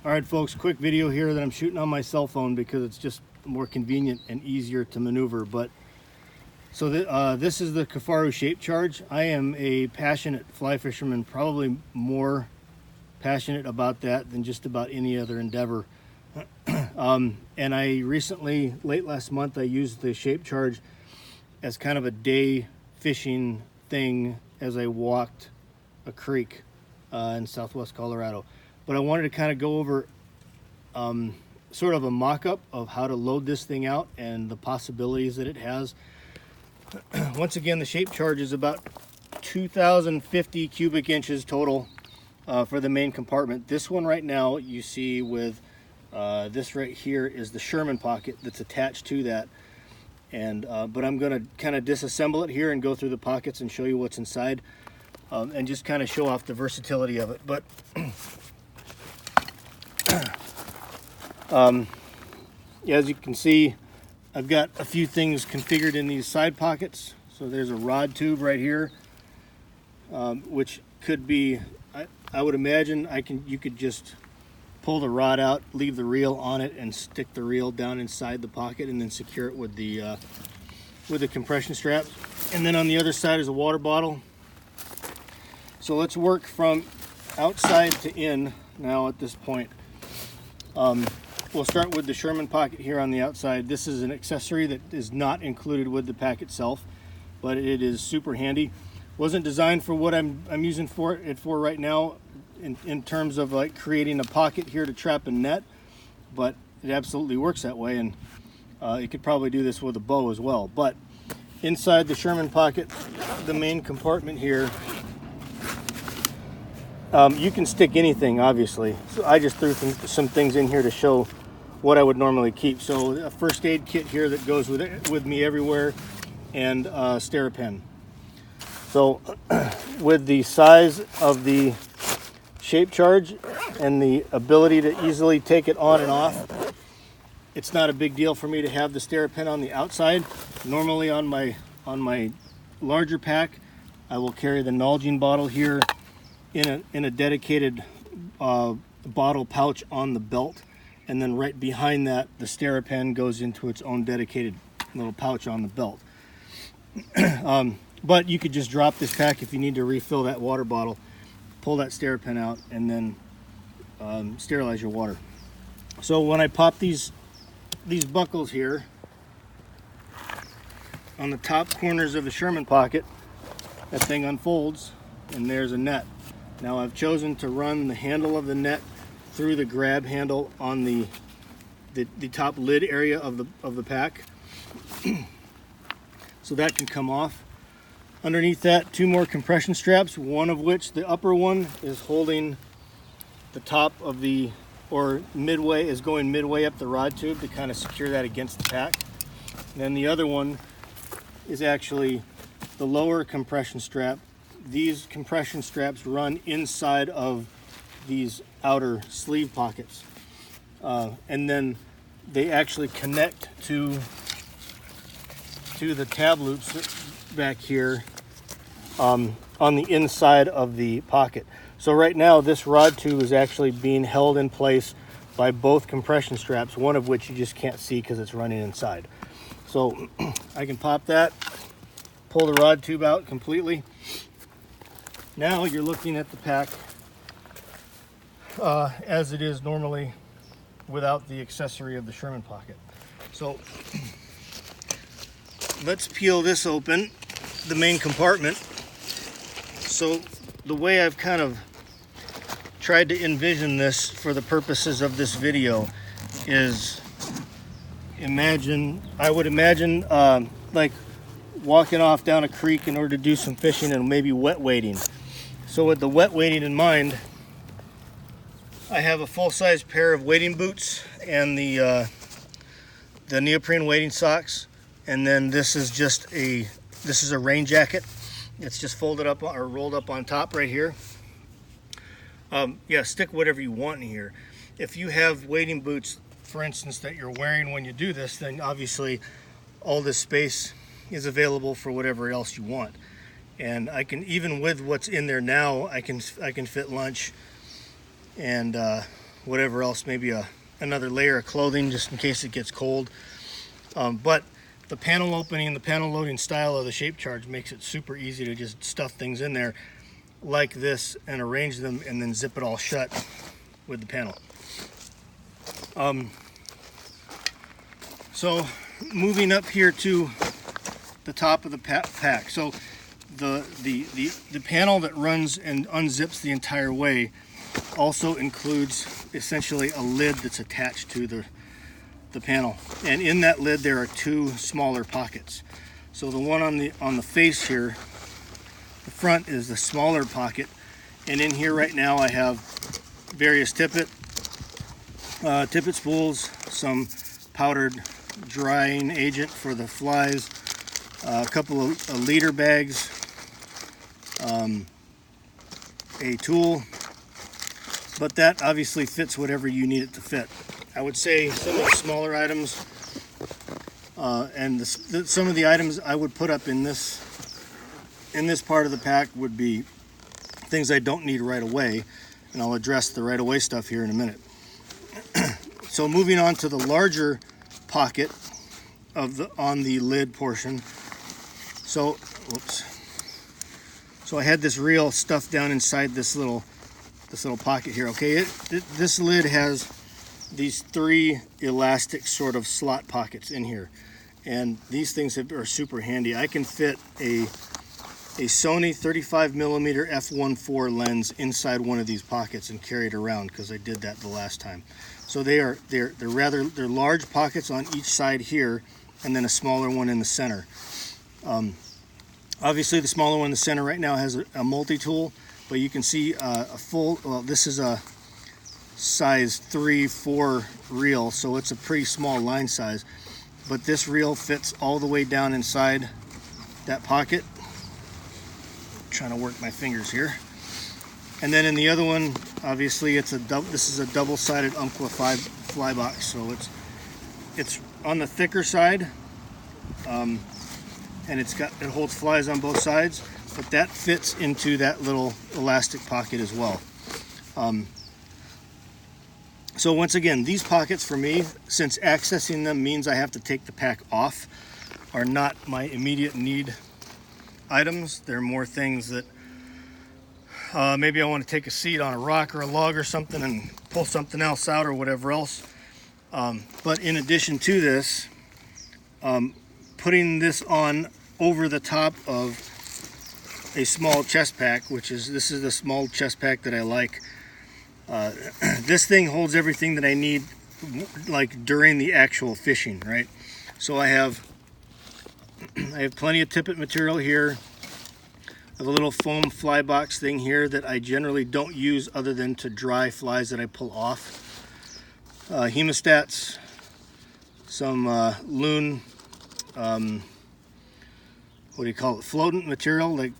All right, folks, quick video here that I'm shooting on my cell phone because it's just more convenient and easier to maneuver. But so this is the Kifaru Shape Charge. I am a passionate fly fisherman, probably more passionate about that than just about any other endeavor. And I recently, late last month, I used the Shape Charge as kind of a day fishing thing as I walked a creek in southwest Colorado. But I wanted to kind of go over sort of a mock-up of how to load this thing out and the possibilities that it has. Once again, the Shape Charge is about 2,050 cubic inches total for the main compartment. This one right now you see with this right here is the Sherman Pocket that's attached to that. And but I'm going to kind of disassemble it here and go through the pockets and show you what's inside and just kind of show off the versatility of it. But as you can see, I've got a few things configured in these side pockets. So there's a rod tube right here, which could be, I would imagine you could just pull the rod out, leave the reel on it, and stick the reel down inside the pocket and then secure it with the compression straps. And then on the other side is a water bottle. So let's work from outside to in now at this point. We'll start with the Sherman Pocket here on the outside. This is an accessory that is not included with the pack itself, but it is super handy. Wasn't designed for what I'm using it for right now in terms of like creating a pocket here to trap a net, but it absolutely works that way, and you could probably do this with a bow as well. But inside the Sherman Pocket, the main compartment here, you can stick anything, obviously. So I just threw some things in here to show what I would normally keep. So a first aid kit here that goes with me everywhere, and Sterapen. So with the size of the Shape Charge and the ability to easily take it on and off, it's not a big deal for me to have the Sterapen on the outside. Normally on my larger pack, I will carry the Nalgene bottle here in a dedicated bottle pouch on the belt, and then right behind that the Sterapen goes into its own dedicated little pouch on the belt. But you could just drop this pack if you need to refill that water bottle, pull that Sterapen out, and then sterilize your water. So when I pop these buckles here on the top corners of the Sherman Pocket, that thing unfolds and there's a net. Now I've chosen to run the handle of the net through the grab handle on the top lid area of the pack, so that can come off. Underneath that, two more compression straps, one of which, the upper one, is holding the top of or midway, is going midway up the rod tube to kind of secure that against the pack. And then the other one is actually the lower compression strap. These compression straps run inside of these outer sleeve pockets. And then they actually connect to the tab loops back here on the inside of the pocket. So right now this rod tube is actually being held in place by both compression straps, one of which you just can't see because it's running inside. So I can pop that, pull the rod tube out completely. Now you're looking at the pack as it is normally without the accessory of the Sherman Pocket. So let's peel this open, the main compartment. So the way I've kind of tried to envision this for the purposes of this video is, I would imagine like walking off down a creek in order to do some fishing and maybe wet wading. So with the wet wading in mind, I have a full-size pair of wading boots and the neoprene wading socks, and then this is a rain jacket. It's just folded up or rolled up on top right here. Yeah, stick whatever you want in here. If you have wading boots, for instance, that you're wearing when you do this, then obviously all this space is available for whatever else you want. And I can, even with what's in there now, I can fit lunch and whatever else, maybe another layer of clothing just in case it gets cold. But the panel opening and the panel loading style of the Shape Charge makes it super easy to just stuff things in there like this and arrange them and then zip it all shut with the panel. So moving up here to the top of the pack. So the panel that runs and unzips the entire way also includes essentially a lid that's attached to the panel, and in that lid there are two smaller pockets. So the one on the face here, the front, is the smaller pocket, and in here right now I have various tippet spools, some powdered drying agent for the flies, a couple of leader bags, a tool, but that obviously fits whatever you need it to fit. I would say some of the smaller items and some of the items I would put up in this part of the pack would be things I don't need right away, and I'll address the right away stuff here in a minute. So moving on to the larger pocket on the lid portion. So I had this reel stuffed down inside this little pocket here. Okay, this lid has these three elastic sort of slot pockets in here, and these things are super handy. I can fit a Sony 35mm f1.4 lens inside one of these pockets and carry it around because I did that the last time. So they're large pockets on each side here, and then a smaller one in the center. Obviously the smaller one in the center right now has a multi-tool, but you can see this is a size 3/4 reel, so it's a pretty small line size, but this reel fits all the way down inside that pocket. I'm trying to work my fingers here. And then in the other one, obviously this is a double-sided Umpqua fly box, so it's on the thicker side, and it holds flies on both sides, but that fits into that little elastic pocket as well. So once again, these pockets for me, since accessing them means I have to take the pack off, are not my immediate need items. They're more things that maybe I want to take a seat on a rock or a log or something and pull something else out or whatever else. But in addition to this, putting this on over the top of a small chest pack, this is the small chest pack that I like. This thing holds everything that I need, like during the actual fishing, right? So I have plenty of tippet material here. I have a little foam fly box thing here that I generally don't use other than to dry flies that I pull off. Hemostats, some loon, what do you call it, floatant material, like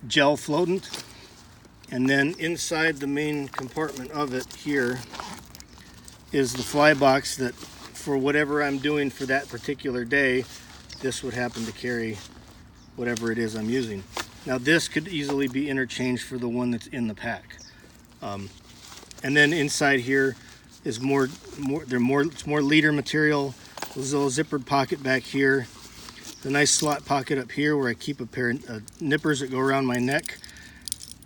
gel floatant. And then inside the main compartment of it here is the fly box that, for whatever I'm doing for that particular day, this would happen to carry whatever it is I'm using. Now this could easily be interchanged for the one that's in the pack. And then inside here is it's more leader material. There's a little zippered pocket back here. The nice slot pocket up here where I keep a pair of nippers that go around my neck.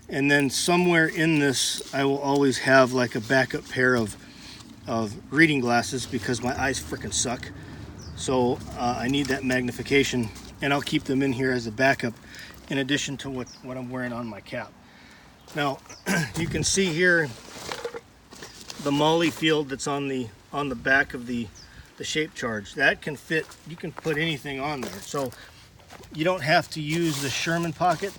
And then somewhere in this, I will always have like a backup pair of reading glasses because my eyes freaking suck. So I need that magnification, and I'll keep them in here as a backup in addition to what I'm wearing on my cap. Now, you can see here the molly field that's on the back of the Shape Charge. That can fit, you can put anything on there. So you don't have to use the Sherman Pocket,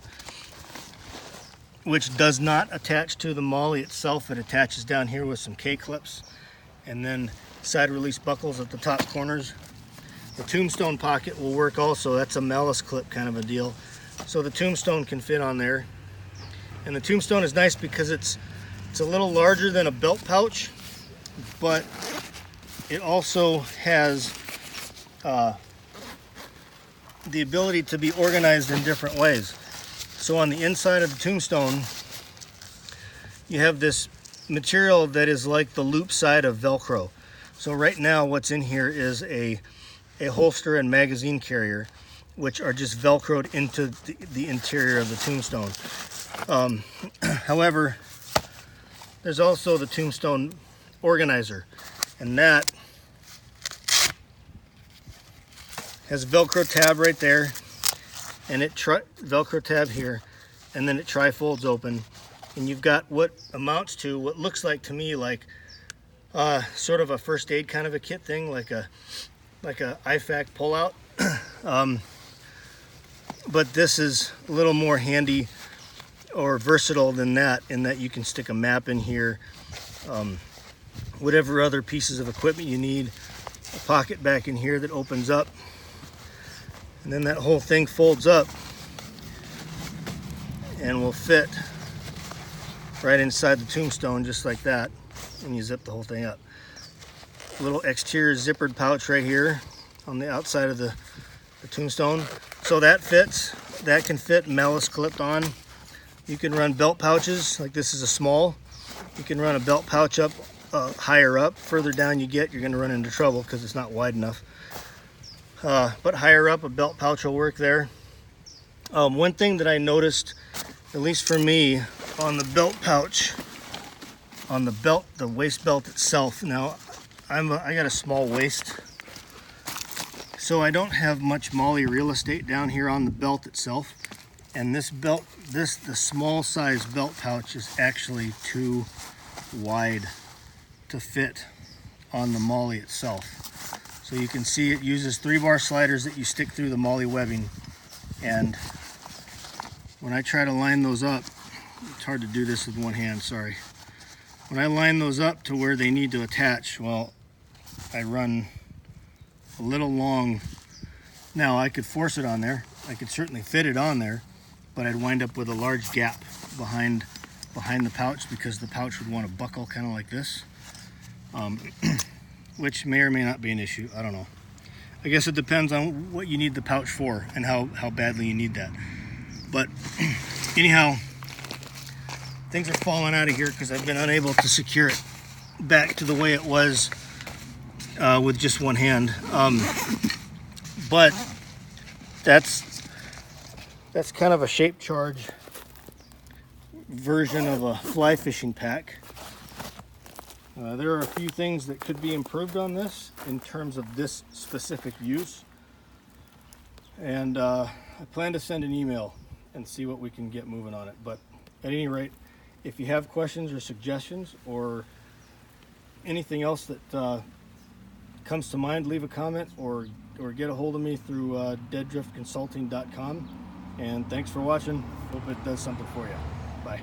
which does not attach to the molly itself. It attaches down here with some K-clips and then side release buckles at the top corners. The Tombstone Pocket will work also. That's a malice clip kind of a deal. So the Tombstone can fit on there. And the Tombstone is nice because it's a little larger than a belt pouch, but it also has the ability to be organized in different ways. So on the inside of the Tombstone, you have this material that is like the loop side of Velcro. So right now what's in here is a holster and magazine carrier, which are just Velcroed into the interior of the tombstone. However, there's also the tombstone organizer, and that has a Velcro tab right there, and it Velcro tab here, and then it tri-folds open, and you've got what amounts to what looks like to me like sort of a first aid kind of a kit thing, like a IFAC pullout. But this is a little more handy or versatile than that, in that you can stick a map in here, whatever other pieces of equipment you need, a pocket back in here that opens up, and then that whole thing folds up and will fit right inside the tombstone just like that, and you zip the whole thing up. A little exterior zippered pouch right here on the outside of the tombstone. So that fits, that can fit malice clipped on. You can run belt pouches, like this is a small. You can run a belt pouch up higher up. Further down you get, you're gonna run into trouble because it's not wide enough. But higher up, a belt pouch will work there. One thing that I noticed, at least for me, on the belt pouch, on the belt, the waist belt itself. Now, I got a small waist, so I don't have much MOLLE real estate down here on the belt itself. And this belt, the small size belt pouch is actually too wide to fit on the MOLLE itself. So you can see it uses 3-bar sliders that you stick through the MOLLE webbing. And when I try to line those up, it's hard to do this with one hand, sorry. When I line those up to where they need to attach, well, I run a little long. Now I could force it on there. I could certainly fit it on there, but I'd wind up with a large gap behind the pouch, because the pouch would want to buckle kind of like this, which may or may not be an issue. I don't know. I guess it depends on what you need the pouch for and how badly you need that. But anyhow, things are falling out of here because I've been unable to secure it back to the way it was with just one hand. But that's kind of a Shape Charge version of a fly fishing pack. There are a few things that could be improved on this in terms of this specific use, and I plan to send an email and see what we can get moving on it. But at any rate, if you have questions or suggestions or anything else that comes to mind, leave a comment or get a hold of me through deaddriftconsulting.com. And thanks for watching. Hope it does something for you. Bye.